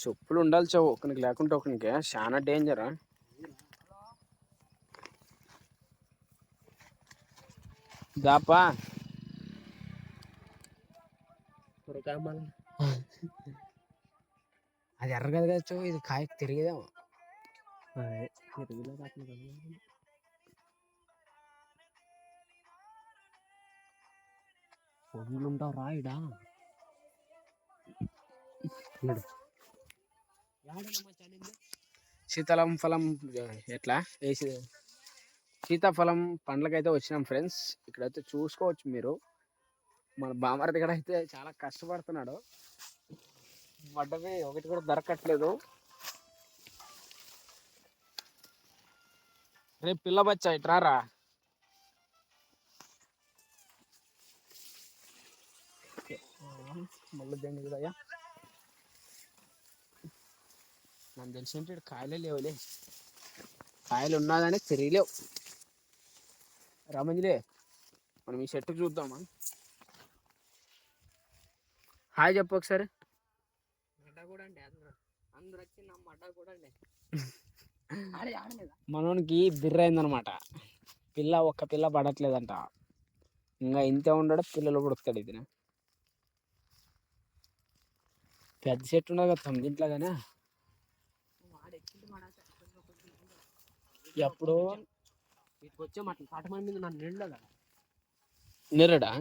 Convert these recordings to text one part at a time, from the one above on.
చెప్పులు ఉండాలి చావు ఒకనికి లేకుంటే ఒకనికి చాలా డేంజరా. దాపా అది ఎర్ర కదా కదా ఇది కాయ తిరిగేదేమో. ఉంటావు రాయిడా సీతాఫలం ఫలం ఎట్లా వేసి సీతాఫలం పండ్లకైతే వచ్చినాం ఫ్రెండ్స్. ఇక్కడైతే చూసుకోవచ్చు మీరు. మన బామర్ది కూడా అయితే చాలా కష్టపడుతున్నాడు. పడ్డవి ఒకటి కూడా దొరకట్లేదు. రేపు పిల్ల బచ్చా ఇట్రారా. మళ్ళీ దేని కూడా నాకు తెలిసి కాయలే లేవులే. కాయలు ఉన్నదని తిరిగిలేవు. రామంజలే మనం ఈ చెట్టుకు చూద్దామా. హాయ్ చెప్పు ఒకసారి. మనోనికి బిర్రైందనమాట. ఒక్క పిల్ల పడట్లేదంట. ఇంకా ఇంతే ఉండడు పిల్లలు పుడుతాడు. ఇది పెద్ద చెట్టు ఉండదు కదా 9 ఇంట్లో కానీ ఎప్పుడు వచ్చే మాట కాటమంది మీద నన్ను నిండదా నిరడా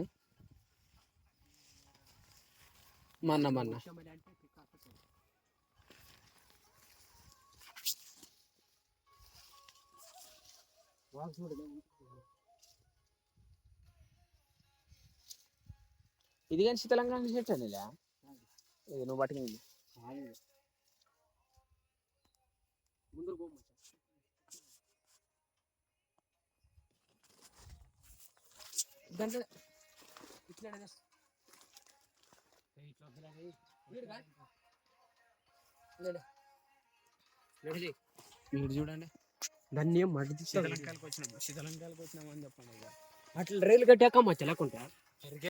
మన్న ఇది కానీ తెలంగాణ చెట్టు అని ఇది నువ్వు పట్టుకుంది ముందు దాంట్లో వీడు చూడండి. దాన్ని ఏం మట్టి శీతలంకాయలకు వచ్చినామని చెప్పండి. అట్లా రైలు కట్టాక మచ్చ లేకుంటా